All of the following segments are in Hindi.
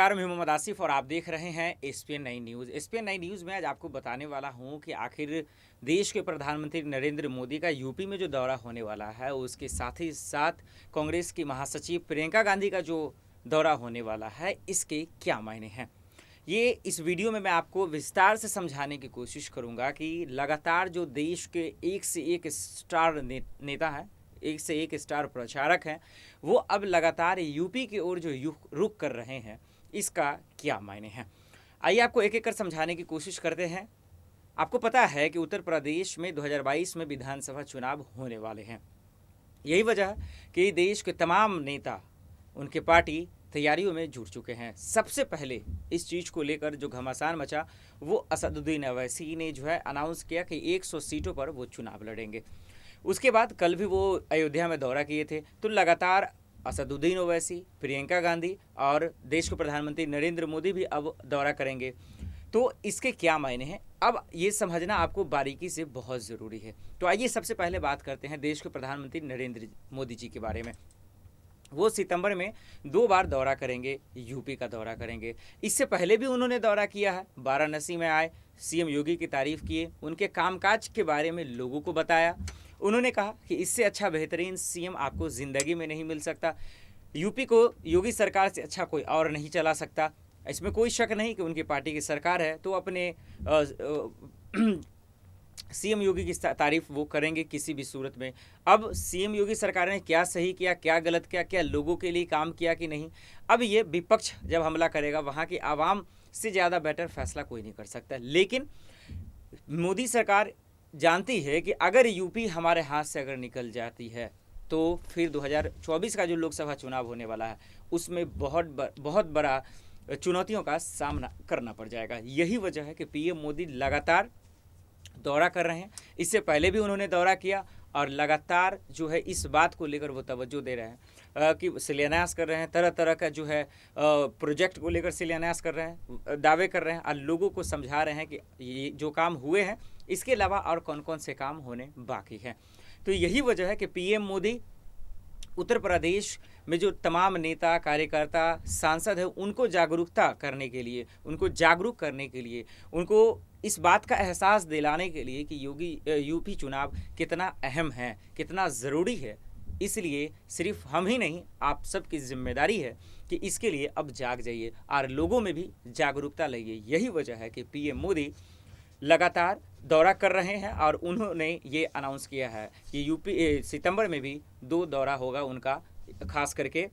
नमस्कार, मैं मोहम्मद आसिफ और आप देख रहे हैं एसपीएन नई न्यूज़। एसपीएन नई न्यूज़ में आज आपको बताने वाला हूं कि आखिर देश के प्रधानमंत्री नरेंद्र मोदी का यूपी में जो दौरा होने वाला है, उसके साथ ही साथ कांग्रेस की महासचिव प्रियंका गांधी का जो दौरा होने वाला है, इसके क्या मायने हैं। ये इस वीडियो में मैं आपको विस्तार से समझाने की कोशिश करूंगा कि लगातार जो देश के एक से एक स्टार नेता है, एक से एक स्टार प्रचारक हैं, वो अब लगातार यूपी की ओर जो रुख कर रहे हैं, इसका क्या मायने हैं। आइए आपको एक एक कर समझाने की कोशिश करते हैं। आपको पता है कि उत्तर प्रदेश में 2022 में विधानसभा चुनाव होने वाले हैं। यही वजह है कि देश के तमाम नेता, उनके पार्टी तैयारियों में जुट चुके हैं। सबसे पहले इस चीज़ को लेकर जो घमासान मचा, वो असदुद्दीन अवैसी ने जो है अनाउंस किया कि 100 सीटों पर वो चुनाव लड़ेंगे। उसके बाद कल भी वो अयोध्या में दौरा किए थे। तो लगातार असदुद्दीन ओवैसी, प्रियंका गांधी और देश के प्रधानमंत्री नरेंद्र मोदी भी अब दौरा करेंगे। तो इसके क्या मायने हैं, अब ये समझना आपको बारीकी से बहुत ज़रूरी है। तो आइए सबसे पहले बात करते हैं देश के प्रधानमंत्री नरेंद्र मोदी जी के बारे में। वो सितंबर में 2 बार दौरा करेंगे, यूपी का दौरा करेंगे। इससे पहले भी उन्होंने दौरा किया है। वाराणसी में आए, सीएम योगी की तारीफ़ किए, उनके कामकाज के बारे में लोगों को बताया। उन्होंने कहा कि इससे अच्छा बेहतरीन सीएम आपको ज़िंदगी में नहीं मिल सकता। यूपी को योगी सरकार से अच्छा कोई और नहीं चला सकता। इसमें कोई शक नहीं कि उनकी पार्टी की सरकार है, तो अपने सीएम योगी की तारीफ वो करेंगे किसी भी सूरत में। अब सीएम योगी सरकार ने क्या सही किया, क्या गलत किया, क्या लोगों के लिए काम किया कि नहीं, अब ये विपक्ष जब हमला करेगा, वहाँ की आवाम से ज़्यादा बेटर फैसला कोई नहीं कर सकता। लेकिन मोदी सरकार जानती है कि अगर यूपी हमारे हाथ से अगर निकल जाती है, तो फिर 2024 का जो लोकसभा चुनाव होने वाला है, उसमें बहुत बड़ा चुनौतियों का सामना करना पड़ जाएगा। यही वजह है कि पीएम मोदी लगातार दौरा कर रहे हैं। इससे पहले भी उन्होंने दौरा किया और लगातार जो है इस बात को लेकर वो तवज्जो दे रहे हैं कि शिलान्यास कर रहे हैं, तरह तरह का जो है प्रोजेक्ट को लेकर शिलान्यास कर रहे हैं, दावे कर रहे हैं और लोगों को समझा रहे हैं कि ये जो काम हुए हैं, इसके अलावा और कौन कौन से काम होने बाकी हैं। तो यही वजह है कि पीएम मोदी उत्तर प्रदेश में जो तमाम नेता, कार्यकर्ता, सांसद हैं, उनको जागरूकता करने के लिए, उनको जागरूक करने के लिए, उनको इस बात का एहसास दिलाने के लिए कि यूपी चुनाव कितना अहम है, कितना ज़रूरी है। इसलिए सिर्फ हम ही नहीं, आप सबकी जिम्मेदारी है कि इसके लिए अब जाग जाइए और लोगों में भी जागरूकता लाइए। यही वजह है कि पीएम मोदी लगातार दौरा कर रहे हैं और उन्होंने ये अनाउंस किया है कि यूपी सितंबर में भी 2 दौरा होगा उनका, खास करके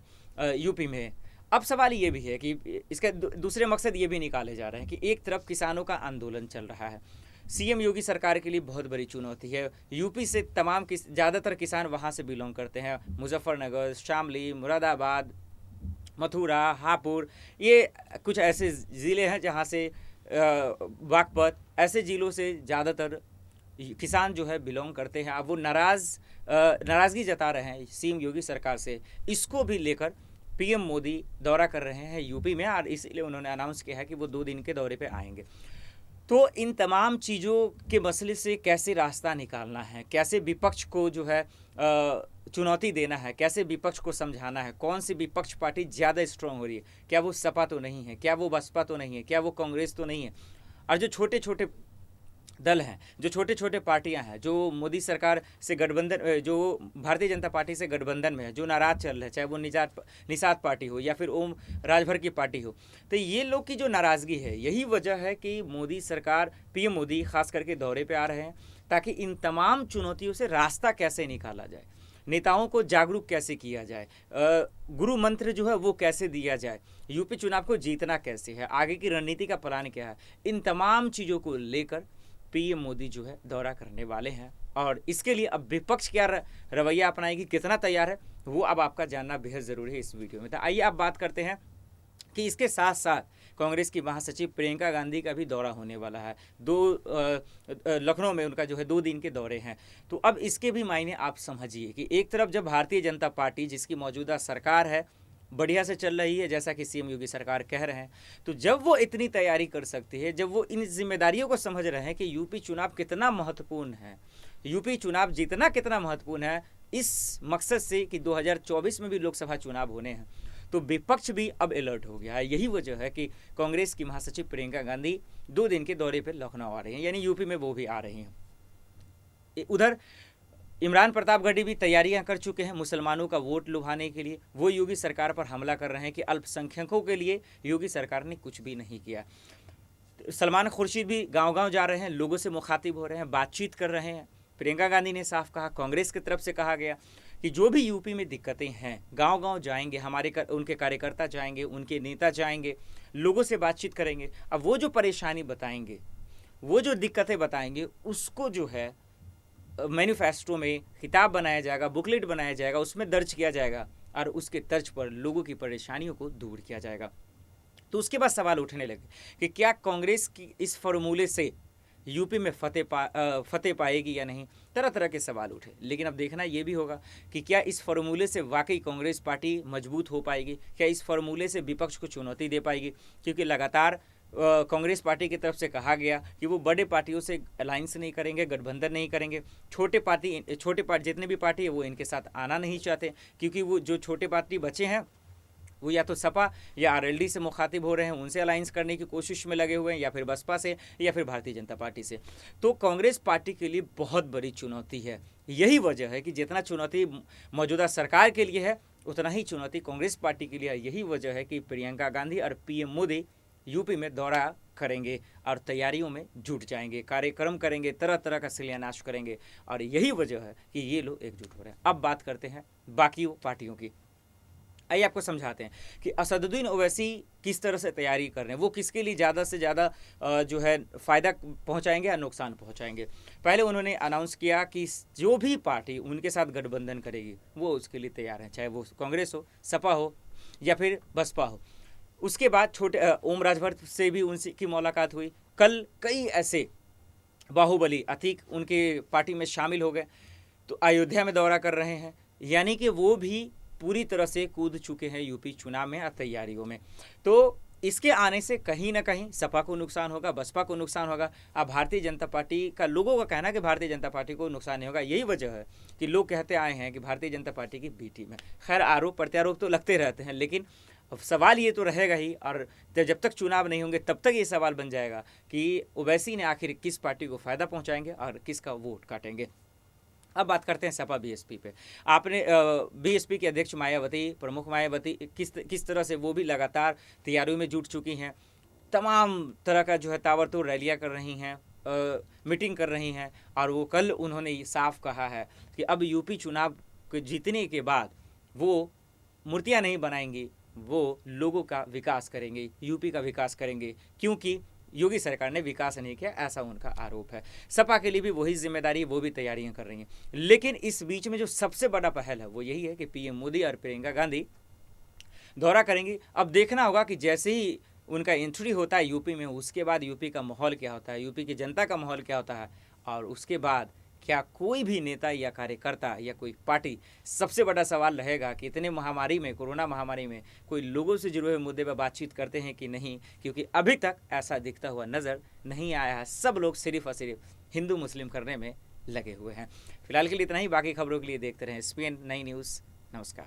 यूपी में। अब सवाल ये भी है कि इसके दूसरे मकसद ये भी निकाले जा रहे हैं कि एक तरफ किसानों का आंदोलन चल रहा है, सीएम योगी सरकार के लिए बहुत बड़ी चुनौती है। यूपी से तमाम ज़्यादातर किसान वहाँ से बिलोंग करते हैं, मुजफ्फरनगर, शामली, मुरादाबाद, मथुरा, हापुड़, ये कुछ ऐसे ज़िले हैं जहाँ से बागपत, ऐसे ज़िलों से ज़्यादातर किसान जो है बिलोंग करते हैं। अब वो नाराज़गी जता रहे हैं सीएम योगी सरकार से। इसको भी लेकर पीएम मोदी दौरा कर रहे हैं यूपी में और इसलिए उन्होंने अनाउंस किया है कि वो 2 दिन के दौरे पे आएंगे। तो इन तमाम चीज़ों के मसले से कैसे रास्ता निकालना है, कैसे विपक्ष को जो है चुनौती देना है, कैसे विपक्ष को समझाना है, कौन सी विपक्ष पार्टी ज़्यादा स्ट्रांग हो रही है, क्या वो सपा तो नहीं है, क्या वो बसपा तो नहीं है, क्या वो कांग्रेस तो नहीं है, और जो छोटे छोटे दल हैं, जो छोटे छोटे पार्टियां हैं, जो मोदी सरकार से गठबंधन, जो भारतीय जनता पार्टी से गठबंधन में है, जो नाराज चल रहे हैं, चाहे वो निषाद पार्टी हो या फिर ओम राजभर की पार्टी हो, तो ये लोग की जो नाराज़गी है, यही वजह है कि मोदी सरकार, पीएम मोदी खास करके दौरे पे आ रहे हैं, ताकि इन तमाम चुनौतियों से रास्ता कैसे निकाला जाए, नेताओं को जागरूक कैसे किया जाए, गुरु मंत्र जो है वो कैसे दिया जाए, यूपी चुनाव को जीतना कैसे है, आगे की रणनीति का प्लान क्या है, इन तमाम चीज़ों को लेकर पीएम मोदी जो है दौरा करने वाले हैं। और इसके लिए अब विपक्ष क्या रवैया अपनाएगी, कितना तैयार है, वो अब आपका जानना बेहद ज़रूरी है इस वीडियो में। तो आइए अब बात करते हैं कि इसके साथ साथ कांग्रेस की महासचिव प्रियंका गांधी का भी दौरा होने वाला है। लखनऊ में उनका जो है 2 दिन के दौरे हैं। तो अब इसके भी मायने आप समझिए कि एक तरफ जब भारतीय जनता पार्टी, जिसकी मौजूदा सरकार है, बढ़िया से चल रही है, जैसा कि सीएम योगी सरकार कह रहे हैं, तो जब वो इतनी तैयारी कर सकती है, जब वो इन जिम्मेदारियों को समझ रहे हैं कि यूपी चुनाव कितना महत्वपूर्ण है, यूपी चुनाव जीतना कितना महत्वपूर्ण है, इस मकसद से कि 2024 में भी लोकसभा चुनाव होने हैं, तो विपक्ष भी अब अलर्ट हो गया है। यही वजह है कि कांग्रेस की महासचिव प्रियंका गांधी 2 दिन के दौरे पर लखनऊ आ रही हैं, यानी यूपी में वो भी आ रही हैं। उधर इमरान प्रतापगढ़ी भी तैयारियां कर चुके हैं मुसलमानों का वोट लुभाने के लिए। वो योगी सरकार पर हमला कर रहे हैं कि अल्पसंख्यकों के लिए योगी सरकार ने कुछ भी नहीं किया। सलमान खुर्शीद भी गांव-गांव जा रहे हैं, लोगों से मुखातिब हो रहे हैं, बातचीत कर रहे हैं। प्रियंका गांधी ने साफ कहा, कांग्रेस की तरफ से कहा गया कि जो भी यूपी में दिक्कतें हैं गांव-गांव जाएंगे, उनके कार्यकर्ता जाएंगे, उनके नेता जाएंगे, लोगों से बातचीत करेंगे। अब वो जो परेशानी बताएंगे, वो जो दिक्कतें बताएंगे, उसको जो है मैनिफेस्टो में किताब बनाया जाएगा, बुकलेट बनाया जाएगा, उसमें दर्ज किया जाएगा और उसके तर्ज पर लोगों की परेशानियों को दूर किया जाएगा। तो उसके बाद सवाल उठने लगे कि क्या कांग्रेस की इस फॉर्मूले से यूपी में फतेह पाएगी या नहीं। तरह तरह के सवाल उठे, लेकिन अब देखना ये भी होगा कि क्या इस फॉर्मूले से वाकई कांग्रेस पार्टी मजबूत हो पाएगी, क्या इस फॉर्मूले से विपक्ष को चुनौती दे पाएगी। क्योंकि लगातार कांग्रेस पार्टी की तरफ से कहा गया कि वो बड़े पार्टियों से अलायंस नहीं करेंगे, गठबंधन नहीं करेंगे। छोटे पार्टी जितने भी पार्टी है वो इनके साथ आना नहीं चाहते, क्योंकि वो जो छोटे पार्टी बचे हैं वो या तो सपा या आरएलडी से मुखातिब हो रहे हैं, उनसे अलायंस करने की कोशिश में लगे हुए हैं, या फिर बसपा से या फिर भारतीय जनता पार्टी से। तो कांग्रेस पार्टी के लिए बहुत बड़ी चुनौती है। यही वजह है कि जितना चुनौती मौजूदा सरकार के लिए है उतना ही चुनौती कांग्रेस पार्टी के लिए है। यही वजह है कि प्रियंका गांधी और पीएम मोदी यूपी में दौरा करेंगे और तैयारियों में जुट जाएंगे, कार्यक्रम करेंगे, तरह तरह का शिलान्यास करेंगे, और यही वजह है कि ये लोग एकजुट हो रहे हैं। अब बात करते हैं बाकी पार्टियों की। आइए आपको समझाते हैं कि असदुद्दीन ओवैसी किस तरह से तैयारी कर रहे हैं, वो किसके लिए ज़्यादा से ज़्यादा जो है फ़ायदा पहुंचाएंगे या नुकसान पहुंचाएंगे। पहले उन्होंने अनाउंस किया कि जो भी पार्टी उनके साथ गठबंधन करेगी वो उसके लिए तैयार है, चाहे वो कांग्रेस हो, सपा हो या फिर बसपा हो। उसके बाद छोटे ओम राजभर से भी उनकी मुलाकात हुई। कल कई ऐसे बाहुबली अतीक उनके पार्टी में शामिल हो गए, तो अयोध्या में दौरा कर रहे हैं, यानी कि वो भी पूरी तरह से कूद चुके हैं यूपी चुनाव में और तैयारियों में। तो इसके आने से कहीं ना कहीं सपा को नुकसान होगा, बसपा को नुकसान होगा। अब भारतीय जनता पार्टी का लोगों का कहना है कि भारतीय जनता पार्टी को नुकसान नहीं होगा। यही वजह है कि लोग कहते आए हैं कि भारतीय जनता पार्टी की बी टीम है। खैर, आरोप प्रत्यारोप तो लगते रहते हैं, लेकिन अब सवाल ये तो रहेगा ही, और जब तक चुनाव नहीं होंगे तब तक ये सवाल बन जाएगा कि ओवैसी ने आखिर किस पार्टी को फ़ायदा पहुँचाएंगे और किसका वोट काटेंगे। अब बात करते हैं सपा बीएसपी पे। आपने बीएसपी के अध्यक्ष मायावती, प्रमुख मायावती, किस तरह से वो भी लगातार तैयारियों में जुट चुकी हैं। तमाम तरह का जो है ताबड़तोड़ रैलियां कर रही हैं, मीटिंग कर रही हैं, और वो कल उन्होंने ये साफ कहा है कि अब यूपी चुनाव के जीतने के बाद वो मूर्तियाँ नहीं बनाएंगी, वो लोगों का विकास करेंगे, यूपी का विकास करेंगे, क्योंकि योगी सरकार ने विकास नहीं किया, ऐसा उनका आरोप है। सपा के लिए भी वही जिम्मेदारी, वो भी तैयारियां कर रही हैं। लेकिन इस बीच में जो सबसे बड़ा पहल है वो यही है कि पीएम मोदी और प्रियंका गांधी दौरा करेंगी। अब देखना होगा कि जैसे ही उनका एंट्री होता है यूपी में, उसके बाद यूपी का माहौल क्या होता है, यूपी की जनता का माहौल क्या होता है, और उसके बाद क्या कोई भी नेता या कार्यकर्ता या कोई पार्टी, सबसे बड़ा सवाल रहेगा कि इतने महामारी में, कोरोना महामारी में, कोई लोगों से जुड़े हुए मुद्दे पर बातचीत करते हैं कि नहीं, क्योंकि अभी तक ऐसा दिखता हुआ नज़र नहीं आया है। सब लोग सिर्फ और सिर्फ हिंदू मुस्लिम करने में लगे हुए हैं। फिलहाल के लिए इतना ही, बाकी खबरों के लिए देखते रहें SPN 9 न्यूज़। नमस्कार।